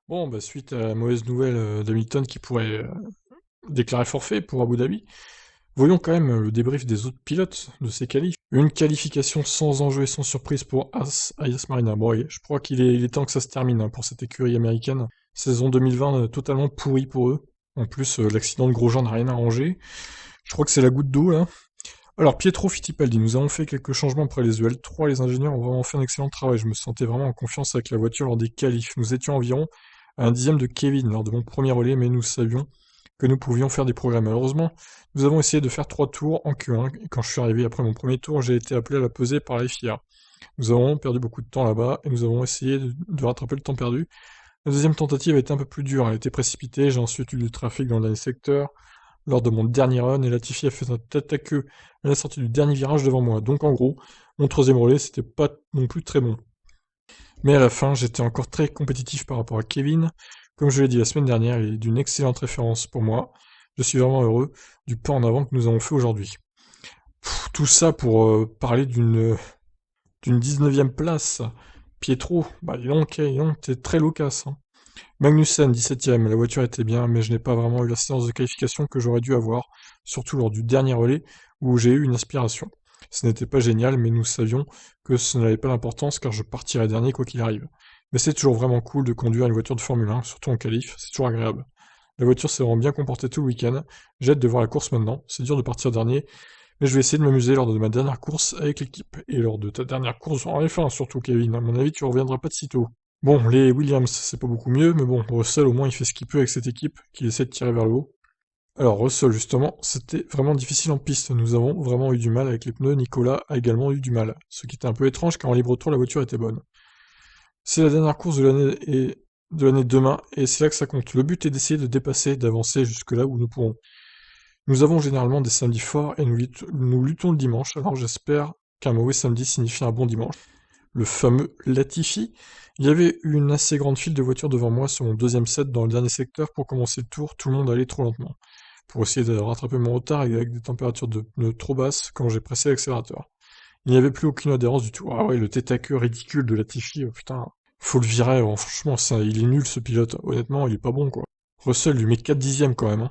Bon, bah, suite à la mauvaise nouvelle d'Hamilton qui pourrait déclarer forfait pour Abu Dhabi, voyons quand même le débrief des autres pilotes de ces qualifs. Une qualification sans enjeu et sans surprise pour Ayas Marina. Bon, je crois qu'il est temps que ça se termine hein, pour cette écurie américaine. Saison 2020 totalement pourrie pour eux. En plus, l'accident de Grosjean n'a rien arrangé. Je crois que c'est la goutte d'eau là. Alors, Pietro Fittipaldi, nous avons fait quelques changements après les EL3, les ingénieurs ont vraiment fait un excellent travail, je me sentais vraiment en confiance avec la voiture lors des qualifs. Nous étions environ à un dixième de Kevin lors de mon premier relais, mais nous savions que nous pouvions faire des progrès. Malheureusement, nous avons essayé de faire 3 tours en Q1, et quand je suis arrivé après mon premier tour, j'ai été appelé à la pesée par la FIA. Nous avons perdu beaucoup de temps là-bas, et nous avons essayé de rattraper le temps perdu. La deuxième tentative a été un peu plus dure, elle a été précipitée, j'ai ensuite eu du trafic dans le dernier secteur, lors de mon dernier run, et Latifi a fait un tête à queue à la sortie du dernier virage devant moi. Donc en gros, mon troisième relais, c'était pas non plus très bon. Mais à la fin, j'étais encore très compétitif par rapport à Kevin. Comme je l'ai dit la semaine dernière, il est d'une excellente référence pour moi. Je suis vraiment heureux du pas en avant que nous avons fait aujourd'hui. Tout ça pour parler d'une 19e place. Pietro, bah dis donc, t'es très loquace. Hein. Magnussen, 17ème, la voiture était bien, mais je n'ai pas vraiment eu la séance de qualification que j'aurais dû avoir, surtout lors du dernier relais, où j'ai eu une aspiration. Ce n'était pas génial, mais nous savions que ce n'avait pas d'importance car je partirais dernier quoi qu'il arrive. Mais c'est toujours vraiment cool de conduire une voiture de Formule 1, surtout en qualif, c'est toujours agréable. La voiture s'est vraiment bien comportée tout le week-end, j'ai hâte de voir la course maintenant, c'est dur de partir dernier, mais je vais essayer de m'amuser lors de ma dernière course avec l'équipe, et lors de ta dernière course en F1 surtout Kevin, à mon avis tu reviendras pas de sitôt. Bon, les Williams, c'est pas beaucoup mieux, mais bon, Russell, au moins, il fait ce qu'il peut avec cette équipe, qu'il essaie de tirer vers le haut. Alors, Russell, justement, c'était vraiment difficile en piste. Nous avons vraiment eu du mal avec les pneus. Nicolas a également eu du mal. Ce qui était un peu étrange, car en libre tour, la voiture était bonne. C'est la dernière course de l'année demain, et c'est là que ça compte. Le but est d'essayer de dépasser, d'avancer jusque là où nous pourrons. Nous avons généralement des samedis forts, et nous luttons le dimanche, alors j'espère qu'un mauvais samedi signifie un bon dimanche. Le fameux Latifi. Il y avait une assez grande file de voitures devant moi sur mon deuxième set dans le dernier secteur pour commencer le tour, tout le monde allait trop lentement. Pour essayer de rattraper mon retard et avec des températures de pneus trop basses quand j'ai pressé l'accélérateur. Il n'y avait plus aucune adhérence du tout. Ah ouais, le tête à queue ridicule de Latifi, oh putain. Faut le virer, oh, franchement, il est nul ce pilote. Honnêtement, il est pas bon quoi. Russell lui met 4 dixièmes quand même. Hein.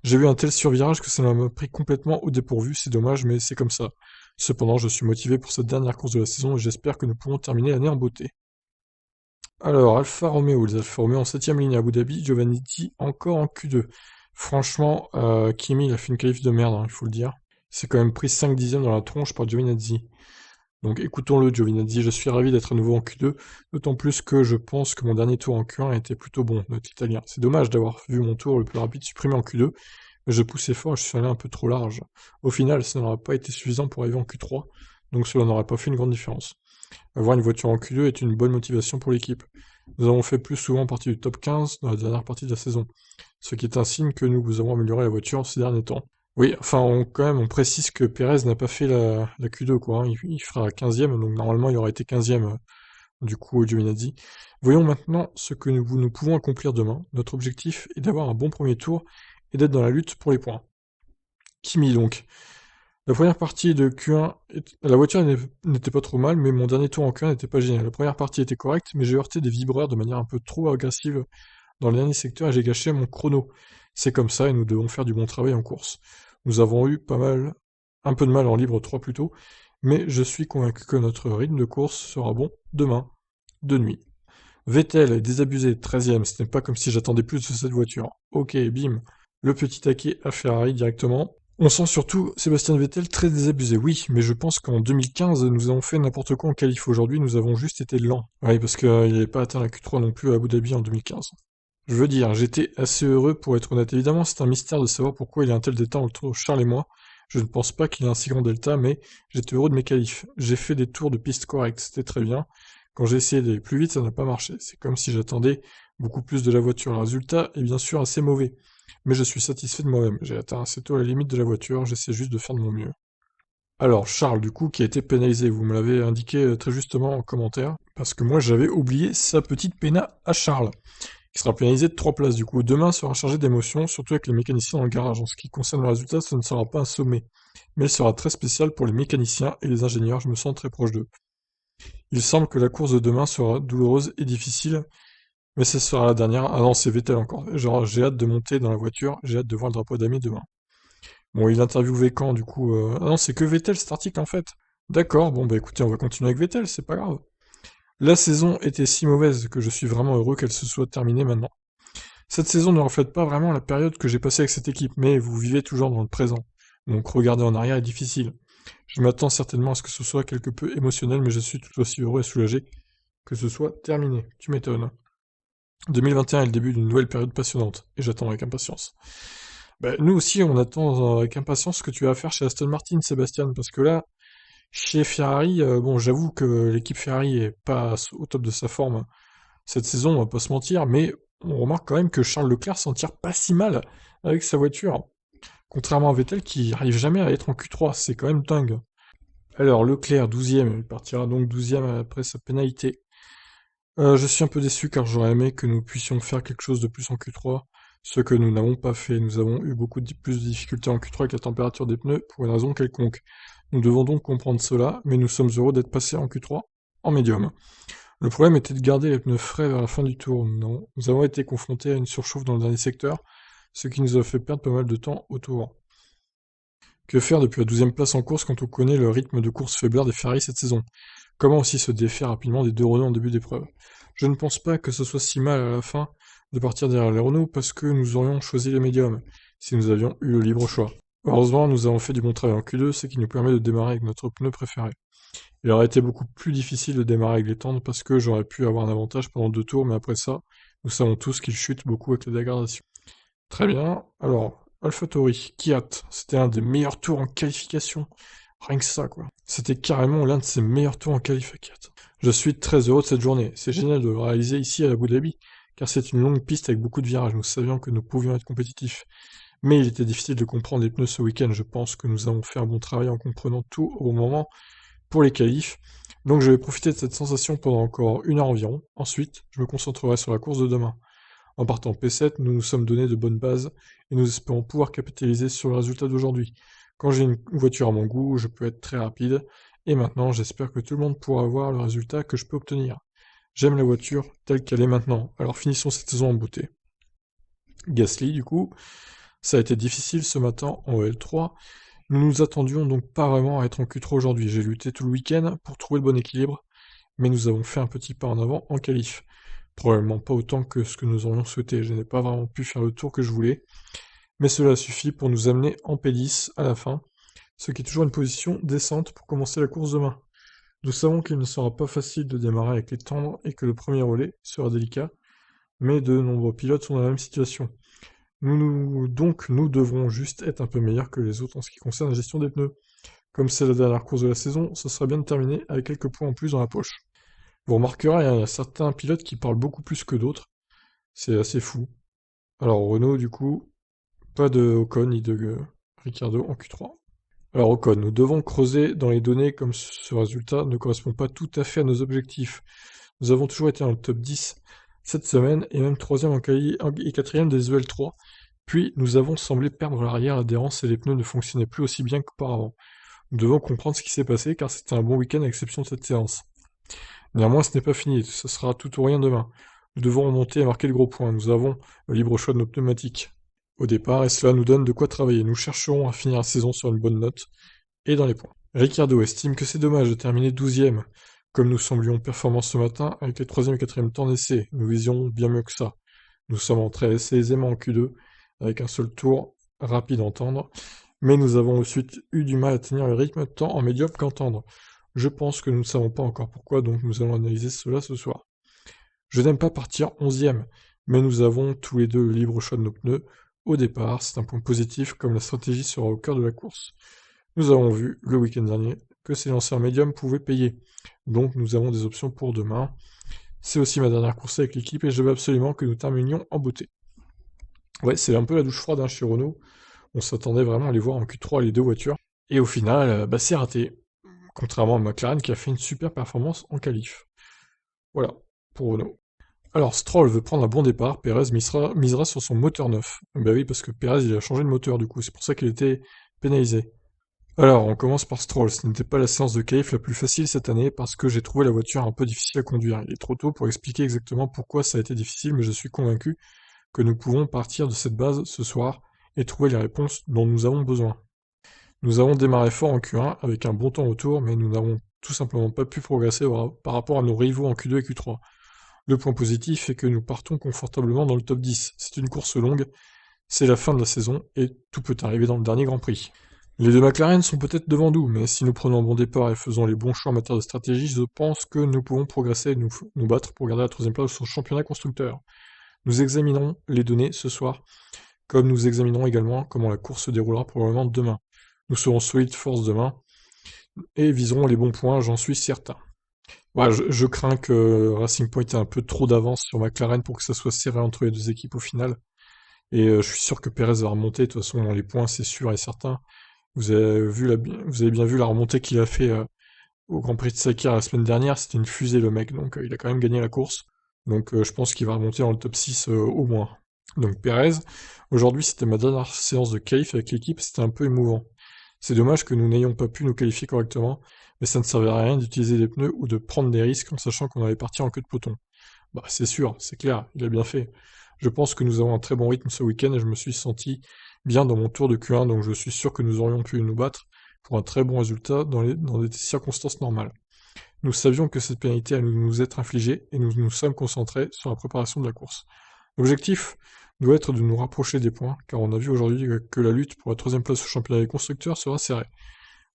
J'ai eu un tel survirage que ça m'a pris complètement au dépourvu, c'est dommage, mais c'est comme ça. Cependant, je suis motivé pour cette dernière course de la saison et j'espère que nous pourrons terminer l'année en beauté. Alors, Alfa Romeo, les Alfa Romeo en 7ème ligne à Abu Dhabi, Giovannitti encore en Q2. Franchement, Kimi, il a fait une qualif de merde, hein, il faut le dire. Il s'est quand même pris 5 dixièmes dans la tronche par Giovinazzi. Donc écoutons-le, Giovinazzi, je suis ravi d'être à nouveau en Q2, d'autant plus que je pense que mon dernier tour en Q1 était plutôt bon, notre italien. C'est dommage d'avoir vu mon tour le plus rapide supprimé en Q2, mais je poussais fort et je suis allé un peu trop large. Au final, ça n'aurait pas été suffisant pour arriver en Q3, donc cela n'aurait pas fait une grande différence. Avoir une voiture en Q2 est une bonne motivation pour l'équipe. Nous avons fait plus souvent partie du top 15 dans la dernière partie de la saison, ce qui est un signe que nous avons amélioré la voiture ces derniers temps. Oui, enfin, quand même, on précise que Pérez n'a pas fait la Q2, quoi. Hein. Il fera 15ème, donc normalement, il aurait été 15ème, du coup, Giovinazzi. Voyons maintenant ce que nous pouvons accomplir demain. Notre objectif est d'avoir un bon premier tour et d'être dans la lutte pour les points. Kimi, donc. La première partie de Q1, la voiture n'était pas trop mal, mais mon dernier tour en Q1 n'était pas génial. La première partie était correcte, mais j'ai heurté des vibreurs de manière un peu trop agressive dans le dernier secteur et j'ai gâché mon chrono. C'est comme ça et nous devons faire du bon travail en course. Nous avons eu un peu de mal en libre 3 plus tôt, mais je suis convaincu que notre rythme de course sera bon demain, de nuit. Vettel est désabusé, 13ème, ce n'est pas comme si j'attendais plus de cette voiture. Ok, bim, le petit taquet à Ferrari directement. On sent surtout Sébastien Vettel très désabusé, oui, mais je pense qu'en 2015, nous avons fait n'importe quoi en qualif. Aujourd'hui, nous avons juste été lents. Oui, parce qu'il n'avait pas atteint la Q3 non plus à Abu Dhabi en 2015. Je veux dire, j'étais assez heureux pour être honnête. Évidemment, c'est un mystère de savoir pourquoi il y a un tel delta entre Charles et moi. Je ne pense pas qu'il y ait un si grand delta, mais j'étais heureux de mes qualifs. J'ai fait des tours de piste corrects, c'était très bien. Quand j'ai essayé d'aller plus vite, ça n'a pas marché. C'est comme si j'attendais beaucoup plus de la voiture. Le résultat est bien sûr assez mauvais. Mais je suis satisfait de moi-même. J'ai atteint assez tôt la limite de la voiture, j'essaie juste de faire de mon mieux. Alors, Charles, du coup, qui a été pénalisé, vous me l'avez indiqué très justement en commentaire, parce que moi j'avais oublié sa petite péna à Charles qui sera pénalisé de 3 places du coup. Demain sera chargé d'émotions, surtout avec les mécaniciens dans le garage. En ce qui concerne le résultat, ce ne sera pas un sommet, mais il sera très spécial pour les mécaniciens et les ingénieurs, je me sens très proche d'eux. Il semble que la course de demain sera douloureuse et difficile, Mais ce sera la dernière. Ah non, c'est Vettel encore. Genre, j'ai hâte de monter dans la voiture, j'ai hâte de voir le drapeau d'amis demain. Bon, il interviewait quand, du coup Ah non, c'est que Vettel, cet article, en fait. D'accord, bon, bah écoutez, on va continuer avec Vettel, c'est pas grave. La saison était si mauvaise que je suis vraiment heureux qu'elle se soit terminée maintenant. Cette saison ne reflète pas vraiment la période que j'ai passée avec cette équipe, mais vous vivez toujours dans le présent. Donc regarder en arrière est difficile. Je m'attends certainement à ce que ce soit quelque peu émotionnel, mais je suis tout aussi heureux et soulagé que ce soit terminé. Tu m'étonnes. 2021 est le début d'une nouvelle période passionnante, et j'attends avec impatience. Bah, nous aussi, on attend avec impatience ce que tu vas faire chez Aston Martin, Sébastien, parce que là, chez Ferrari, bon, j'avoue que l'équipe Ferrari est pas au top de sa forme cette saison, on va pas se mentir, mais on remarque quand même que Charles Leclerc s'en tire pas si mal avec sa voiture. Contrairement à Vettel qui arrive jamais à être en Q3, c'est quand même dingue. Alors Leclerc 12ème, il partira donc 12ème après sa pénalité. Je suis un peu déçu car j'aurais aimé que nous puissions faire quelque chose de plus en Q3, ce que nous n'avons pas fait. Nous avons eu beaucoup plus de difficultés en Q3 avec la température des pneus pour une raison quelconque. Nous devons donc comprendre cela, mais nous sommes heureux d'être passés en Q3 en médium. Le problème était de garder les pneus frais vers la fin du tour. Non, nous avons été confrontés à une surchauffe dans le dernier secteur, ce qui nous a fait perdre pas mal de temps au tour. Que faire depuis la 12ème place en course quand on connaît le rythme de course faiblard des Ferrari cette saison? Comment aussi se défaire rapidement des deux Renault en début d'épreuve? Je ne pense pas que ce soit si mal à la fin de partir derrière les Renault parce que nous aurions choisi les médiums, si nous avions eu le libre choix. Heureusement, nous avons fait du bon travail en Q2, ce qui nous permet de démarrer avec notre pneu préféré. Il aurait été beaucoup plus difficile de démarrer avec les tendres parce que j'aurais pu avoir un avantage pendant 2 tours, mais après ça, nous savons tous qu'il chute beaucoup avec la dégradation. Très bien. Alors, AlphaTauri, Kiat, c'était un des meilleurs tours en qualification. Rien que ça, quoi. C'était carrément l'un de ses meilleurs tours en qualification. Je suis très heureux de cette journée. C'est génial de le réaliser ici à Abu Dhabi, car c'est une longue piste avec beaucoup de virages. Nous savions que nous pouvions être compétitifs. Mais il était difficile de comprendre les pneus ce week-end. Je pense que nous avons fait un bon travail en comprenant tout au bon moment pour les qualifs. Donc je vais profiter de cette sensation pendant encore 1 heure environ. Ensuite, je me concentrerai sur la course de demain. En partant P7, nous nous sommes donné de bonnes bases et nous espérons pouvoir capitaliser sur le résultat d'aujourd'hui. Quand j'ai une voiture à mon goût, je peux être très rapide, et maintenant j'espère que tout le monde pourra voir le résultat que je peux obtenir. J'aime la voiture telle qu'elle est maintenant, alors finissons cette saison en beauté. Gasly, du coup, ça a été difficile ce matin en L3. Nous nous attendions donc pas vraiment à être en Q3 aujourd'hui. J'ai lutté tout le week-end pour trouver le bon équilibre, mais nous avons fait un petit pas en avant en qualif. Probablement pas autant que ce que nous aurions souhaité. Je n'ai pas vraiment pu faire le tour que je voulais, mais cela suffit pour nous amener en P10 à la fin, ce qui est toujours une position décente pour commencer la course demain. Nous savons qu'il ne sera pas facile de démarrer avec les tendres et que le premier relais sera délicat, mais de nombreux pilotes sont dans la même situation. Donc nous devrons juste être un peu meilleurs que les autres en ce qui concerne la gestion des pneus. Comme c'est la dernière course de la saison, ce sera bien de terminer avec quelques points en plus dans la poche. Vous remarquerez, il y a certains pilotes qui parlent beaucoup plus que d'autres. C'est assez fou. Alors Renault, du coup, pas de Ocon ni de Ricciardo en Q3. Alors Ocon, nous devons creuser dans les données comme ce résultat ne correspond pas tout à fait à nos objectifs. Nous avons toujours été dans le top 10 cette semaine et même 3ème et 4ème des EL3. Puis nous avons semblé perdre l'arrière, l'adhérence et les pneus ne fonctionnaient plus aussi bien qu'auparavant. Nous devons comprendre ce qui s'est passé car c'était un bon week-end à l'exception de cette séance. Néanmoins, ce n'est pas fini, ce sera tout ou rien demain. Nous devons remonter et marquer le gros point. Nous avons le libre choix de nos pneumatiques au départ et cela nous donne de quoi travailler. Nous chercherons à finir la saison sur une bonne note et dans les points. Ricciardo estime que c'est dommage de terminer 12ème. Comme nous semblions performants ce matin avec les 3ème et 4ème temps d'essai, nous visions bien mieux que ça. Nous sommes entrés assez aisément en Q2 avec un seul tour rapide en tendre, mais nous avons ensuite eu du mal à tenir le rythme tant en médium qu'en tendre. Je pense que nous ne savons pas encore pourquoi, donc nous allons analyser cela ce soir. Je n'aime pas partir 11ème, mais nous avons tous les deux le libre choix de nos pneus. Au départ, c'est un point positif, comme la stratégie sera au cœur de la course. Nous avons vu, le week-end dernier, que ces lanceurs médiums pouvaient payer. Donc nous avons des options pour demain. C'est aussi ma dernière course avec l'équipe et je veux absolument que nous terminions en beauté. Ouais, c'est un peu la douche froide chez Renault. On s'attendait vraiment à les voir en Q3 les deux voitures. Et au final, c'est raté. Contrairement à McLaren qui a fait une super performance en qualif. Voilà, pour Renault. Alors Stroll veut prendre un bon départ, Pérez misera sur son moteur neuf. Bah oui, parce que Pérez il a changé de moteur du coup, c'est pour ça qu'il était pénalisé. Alors, on commence par Stroll. Ce n'était pas la séance de qualif la plus facile cette année parce que j'ai trouvé la voiture un peu difficile à conduire. Il est trop tôt pour expliquer exactement pourquoi ça a été difficile, mais je suis convaincu que nous pouvons partir de cette base ce soir et trouver les réponses dont nous avons besoin. Nous avons démarré fort en Q1 avec un bon temps autour, mais nous n'avons tout simplement pas pu progresser par rapport à nos rivaux en Q2 et Q3. Le point positif est que nous partons confortablement dans le top 10. C'est une course longue, c'est la fin de la saison et tout peut arriver dans le dernier Grand Prix. Les deux McLaren sont peut-être devant nous, mais si nous prenons un bon départ et faisons les bons choix en matière de stratégie, je pense que nous pouvons progresser et nous battre pour garder la troisième place au championnat constructeur. Nous examinerons les données ce soir, comme nous examinerons également comment la course se déroulera probablement demain. Nous serons solides force demain et viserons les bons points, j'en suis certain. Ouais, je crains que Racing Point ait un peu trop d'avance sur McLaren pour que ça soit serré entre les deux équipes au final. Et je suis sûr que Perez va remonter, de toute façon dans les points c'est sûr et certain. Vous avez bien vu la remontée qu'il a fait au Grand Prix de Sakir la semaine dernière, c'était une fusée le mec, donc il a quand même gagné la course. Donc je pense qu'il va remonter dans le top 6 au moins. Donc Perez, aujourd'hui c'était ma dernière séance de qualif avec l'équipe, c'était un peu émouvant. C'est dommage que nous n'ayons pas pu nous qualifier correctement, mais ça ne servait à rien d'utiliser des pneus ou de prendre des risques en sachant qu'on allait partir en queue de peloton. Bah c'est sûr, c'est clair, il a bien fait. Je pense que nous avons un très bon rythme ce week-end et je me suis senti bien dans mon tour de Q1, donc je suis sûr que nous aurions pu nous battre pour un très bon résultat dans des circonstances normales. Nous savions que cette pénalité allait nous être infligée et nous nous sommes concentrés sur la préparation de la course. L'objectif doit être de nous rapprocher des points, car on a vu aujourd'hui que la lutte pour la troisième place au championnat des constructeurs sera serrée.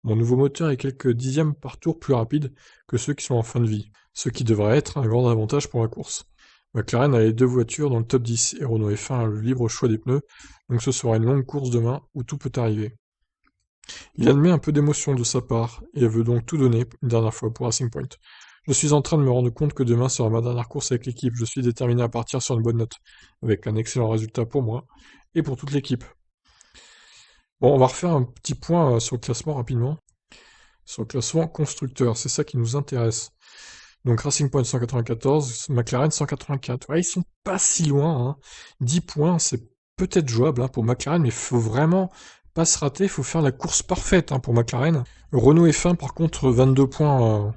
Mon nouveau moteur est quelques dixièmes par tour plus rapide que ceux qui sont en fin de vie, ce qui devrait être un grand avantage pour la course. McLaren a les deux voitures dans le top 10 et Renault F1 a le libre choix des pneus, donc ce sera une longue course demain où tout peut arriver. Il admet un peu d'émotion de sa part et veut donc tout donner une dernière fois pour Racing Point. Je suis en train de me rendre compte que demain sera ma dernière course avec l'équipe. Je suis déterminé à partir sur une bonne note, avec un excellent résultat pour moi et pour toute l'équipe. Bon, on va refaire un petit point sur le classement rapidement. Sur le classement constructeur, c'est ça qui nous intéresse. Donc Racing Point 194, McLaren 184. Ouais, ils sont pas si loin, hein. 10 points, c'est peut-être jouable pour McLaren, mais il faut vraiment pas se rater, il faut faire la course parfaite pour McLaren. Renault F1, par contre, 22 points.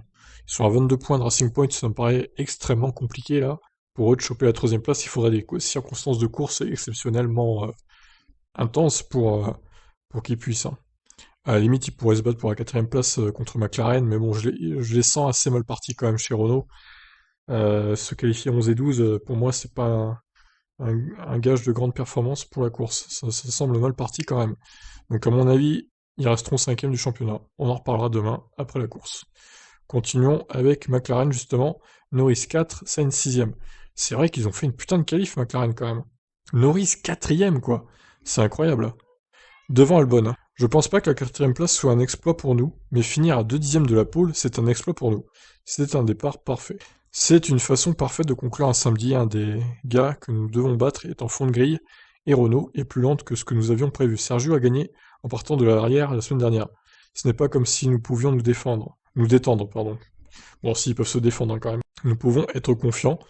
Ils sont à 22 points de Racing Point, ça me paraît extrêmement compliqué là. Pour eux de choper la troisième place, il faudrait des circonstances de course exceptionnellement intenses pour qu'ils puissent. À la limite, ils pourraient se battre pour la quatrième place contre McLaren, mais bon, je les sens assez mal partis quand même chez Renault. Se qualifier 11 et 12, pour moi, c'est pas un gage de grande performance pour la course. Ça semble mal parti quand même. Donc à mon avis, ils resteront cinquième du championnat. On en reparlera demain, après la course. Continuons avec McLaren justement. Norris 4, Sainz 6ème. C'est vrai qu'ils ont fait une putain de qualif McLaren quand même. Norris 4ème quoi. C'est incroyable. Devant Albon. Je pense pas que la quatrième place soit un exploit pour nous, mais finir à 2 dixièmes de la pole, c'est un exploit pour nous. C'est un départ parfait. C'est une façon parfaite de conclure un samedi. Un des gars que nous devons battre est en fond de grille, et Renault est plus lente que ce que nous avions prévu. Sergio a gagné en partant de l'arrière la semaine dernière. Ce n'est pas comme si nous pouvions nous détendre, pardon. Bon, s'ils peuvent se défendre quand même. Nous pouvons être confiants,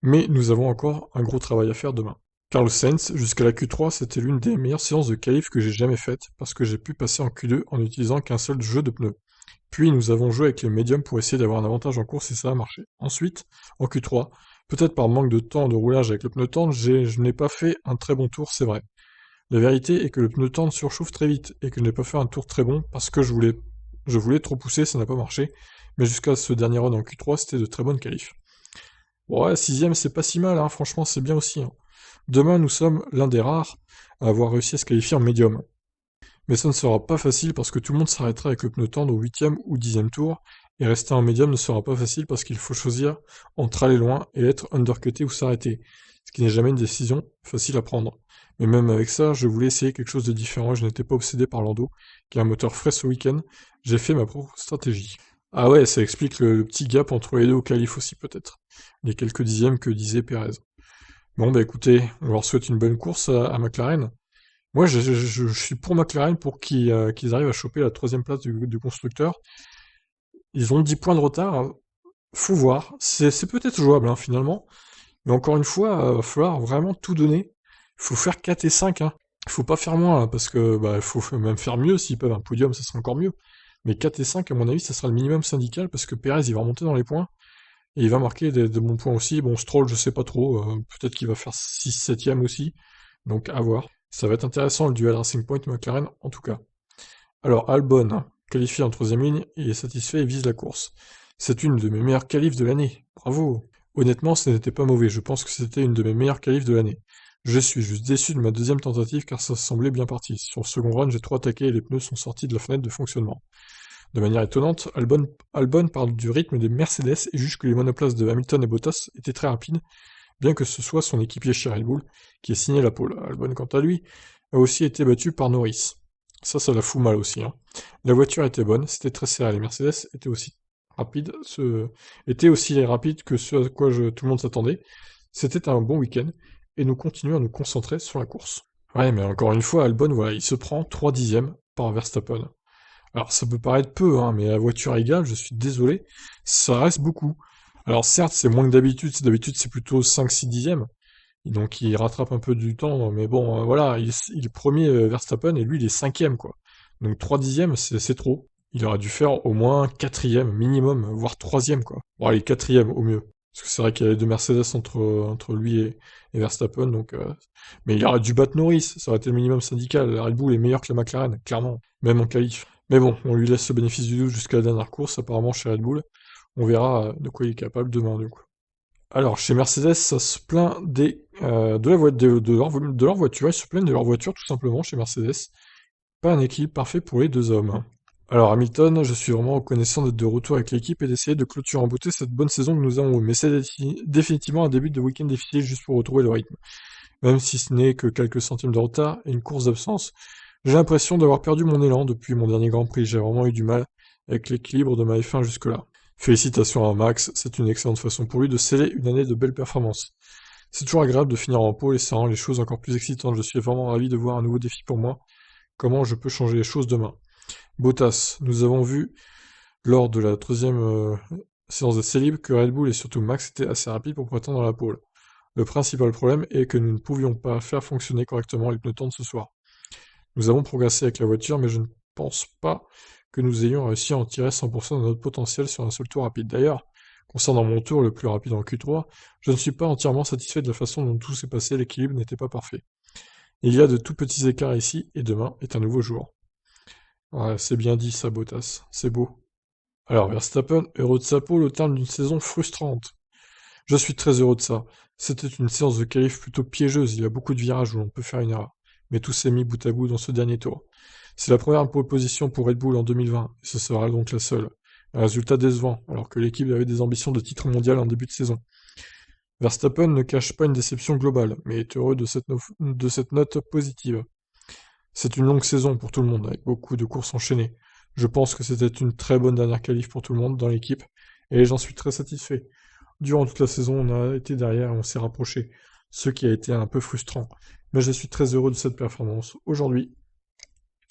mais nous avons encore un gros travail à faire demain. Carlos Sainz, jusqu'à la Q3, c'était l'une des meilleures séances de qualif que j'ai jamais faites, parce que j'ai pu passer en Q2 en n'utilisant qu'un seul jeu de pneus. Puis nous avons joué avec les médiums pour essayer d'avoir un avantage en course et ça a marché. Ensuite, en Q3, peut-être par manque de temps de roulage avec le pneu tendre, je n'ai pas fait un très bon tour, c'est vrai. La vérité est que le pneu tendre surchauffe très vite et que je n'ai pas fait un tour très bon parce que je voulais trop pousser, ça n'a pas marché. Mais jusqu'à ce dernier run en Q3, c'était de très bonnes qualifs. Bon, ouais, 6ème, c'est pas si mal, franchement, c'est bien aussi. Demain, nous sommes l'un des rares à avoir réussi à se qualifier en médium. Mais ça ne sera pas facile parce que tout le monde s'arrêtera avec le pneu tendre au 8ème ou 10ème tour, et rester en médium ne sera pas facile parce qu'il faut choisir entre aller loin et être undercuté ou s'arrêter, ce qui n'est jamais une décision facile à prendre. Mais même avec ça, je voulais essayer quelque chose de différent, je n'étais pas obsédé par Lando, qui a un moteur frais ce week-end, j'ai fait ma propre stratégie. Ah ouais, ça explique le petit gap entre les deux au qualif aussi peut-être, les quelques dixièmes que disait Perez. Bon bah écoutez, on leur souhaite une bonne course à McLaren. Moi je suis pour McLaren pour qu'ils arrivent à choper la troisième place du constructeur. Ils ont 10 points de retard, faut voir. C'est peut-être jouable finalement. Mais encore une fois, il va falloir vraiment tout donner. Il faut faire 4 et 5. Faut pas faire moins, là, parce que bah, faut même faire mieux, s'ils peuvent un podium, ça sera encore mieux. Mais 4 et 5, à mon avis, ça sera le minimum syndical, parce que Perez, il va remonter dans les points, et il va marquer de bons points aussi. Bon, Stroll, je sais pas trop, peut-être qu'il va faire 6 7 aussi, donc à voir. Ça va être intéressant, le duel Racing Point McLaren, en tout cas. Alors, Albon, qualifié en troisième ligne, il est satisfait et vise la course. C'est une de mes meilleures qualifs de l'année. Bravo! Honnêtement, ce n'était pas mauvais, je pense que c'était une de mes meilleures qualifs de l'année. Je suis juste déçu de ma deuxième tentative car ça semblait bien parti. Sur le second run, j'ai trop attaqué et les pneus sont sortis de la fenêtre de fonctionnement. De manière étonnante, Albon parle du rythme des Mercedes et juge que les monoplaces de Hamilton et Bottas étaient très rapides, bien que ce soit son équipier chez Red Bull qui ait signé la pole. Albon, quant à lui, a aussi été battu par Norris. Ça la fout mal aussi, hein. La voiture était bonne, c'était très serré, les Mercedes rapides, étaient aussi rapides que ce à quoi tout le monde s'attendait. C'était un bon week-end, et nous continuons à nous concentrer sur la course. Ouais, mais encore une fois, Albon, voilà, il se prend 3 dixièmes par Verstappen. Alors ça peut paraître peu, hein, mais à voiture égale, je suis désolé, ça reste beaucoup. Alors certes, c'est moins que d'habitude c'est plutôt 5-6 dixièmes, donc il rattrape un peu du temps, mais bon, voilà, il est premier Verstappen et lui il est cinquième, quoi. Donc 3 dixièmes, c'est trop. Il aurait dû faire au moins quatrième minimum, voire troisième, quoi. Bon allez, quatrième au mieux. Parce que c'est vrai qu'il y a les deux Mercedes entre lui et Verstappen, donc... Mais il aurait dû battre Norris, ça aurait été le minimum syndical. La Red Bull est meilleure que la McLaren, clairement, même en qualif. Mais bon, on lui laisse le bénéfice du doute jusqu'à la dernière course, apparemment chez Red Bull. On verra de quoi il est capable demain, du coup. Alors, chez Mercedes, ça se plaint de leur voiture. Ils se plaignent de leur voiture, tout simplement, chez Mercedes. Pas un équilibre parfait pour les deux hommes. Alors, Hamilton, je suis vraiment reconnaissant d'être de retour avec l'équipe et d'essayer de clôturer en beauté cette bonne saison que nous avons eue. Mais c'est définitivement un début de week-end difficile juste pour retrouver le rythme. Même si ce n'est que quelques centimes de retard et une course d'absence, j'ai l'impression d'avoir perdu mon élan depuis mon dernier Grand Prix. J'ai vraiment eu du mal avec l'équilibre de ma F1 jusque-là. Félicitations à Max, c'est une excellente façon pour lui de sceller une année de belles performances. C'est toujours agréable de finir en pôle et ça rend les choses encore plus excitantes. Je suis vraiment ravi de voir un nouveau défi pour moi. Comment je peux changer les choses demain? Bottas, nous avons vu lors de la troisième séance d'essai libre que Red Bull et surtout Max étaient assez rapides pour prétendre à la pole. Le principal problème est que nous ne pouvions pas faire fonctionner correctement les pneus tendres ce soir. Nous avons progressé avec la voiture, mais je ne pense pas que nous ayons réussi à en tirer 100% de notre potentiel sur un seul tour rapide. D'ailleurs, concernant mon tour le plus rapide en Q3, je ne suis pas entièrement satisfait de la façon dont tout s'est passé, l'équilibre n'était pas parfait. Il y a de tout petits écarts ici, et demain est un nouveau jour. Ouais, c'est bien dit ça, Bottas, c'est beau. Alors, Verstappen, heureux de sa pole au terme d'une saison frustrante. Je suis très heureux de ça. C'était une séance de qualif plutôt piégeuse, il y a beaucoup de virages où l'on peut faire une erreur. Mais tout s'est mis bout à bout dans ce dernier tour. C'est la première pole position pour Red Bull en 2020, et ce sera donc la seule. Un résultat décevant, alors que l'équipe avait des ambitions de titre mondial en début de saison. Verstappen ne cache pas une déception globale, mais est heureux de cette note positive. C'est une longue saison pour tout le monde, avec beaucoup de courses enchaînées. Je pense que c'était une très bonne dernière qualif pour tout le monde dans l'équipe, et j'en suis très satisfait. Durant toute la saison, on a été derrière et on s'est rapproché, ce qui a été un peu frustrant. Mais je suis très heureux de cette performance. Aujourd'hui,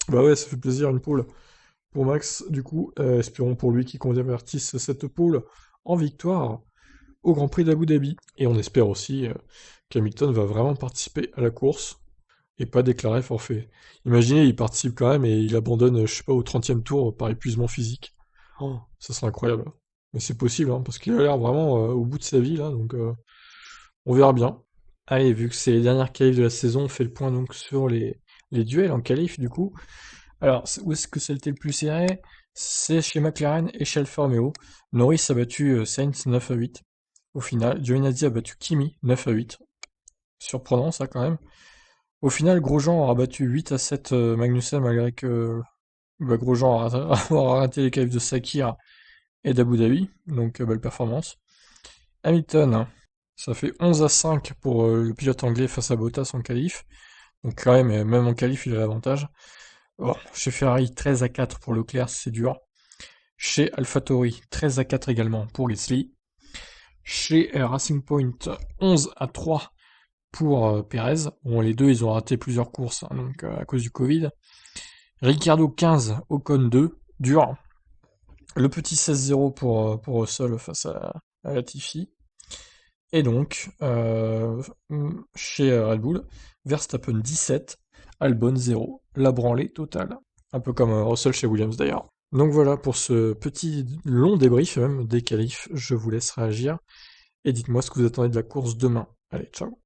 bah ouais, ça fait plaisir, une pole pour Max, du coup, espérons pour lui qu'il convertisse cette pole en victoire au Grand Prix d'Abu Dhabi. Et on espère aussi qu'Hamilton va vraiment participer à la course et pas déclarer forfait. Imaginez, il participe quand même et il abandonne, je sais pas, au 30e tour par épuisement physique. Oh, ça serait incroyable. Mais c'est possible, hein, parce qu'il a l'air vraiment au bout de sa vie, là, donc on verra bien. Allez, vu que c'est les dernières qualifs de la saison, on fait le point donc sur les duels en qualif, du coup. Alors, où est-ce que ça a été le plus serré? C'est chez McLaren et chez Alfa Romeo. Norris a battu Sainz 9-8. Au final, Giovinazzi a battu Kimi 9-8. Surprenant, ça, quand même. Au final, Grosjean aura battu 8-7 Magnussen, malgré que Grosjean aura raté les qualifs de Sakir et d'Abu Dhabi. Donc, belle performance. Hamilton, hein, ça fait 11-5 pour le pilote anglais face à Bottas en qualif. Donc quand même, même en qualif, il a l'avantage. Bon, chez Ferrari, 13-4 pour Leclerc, c'est dur. Chez AlphaTauri, 13-4 également pour Gasly. Chez Racing Point, 11-3 pour Perez. Bon, les deux, ils ont raté plusieurs courses, hein, donc à cause du Covid. Ricciardo 15, Ocon 2, dur. Le petit 16-0 pour Russell face à Latifi. Et donc, chez Red Bull, Verstappen 17, Albon 0, la branlée totale. Un peu comme Russell chez Williams d'ailleurs. Donc voilà pour ce petit long débrief même des qualifs, je vous laisse réagir et dites-moi ce que vous attendez de la course demain. Allez, ciao.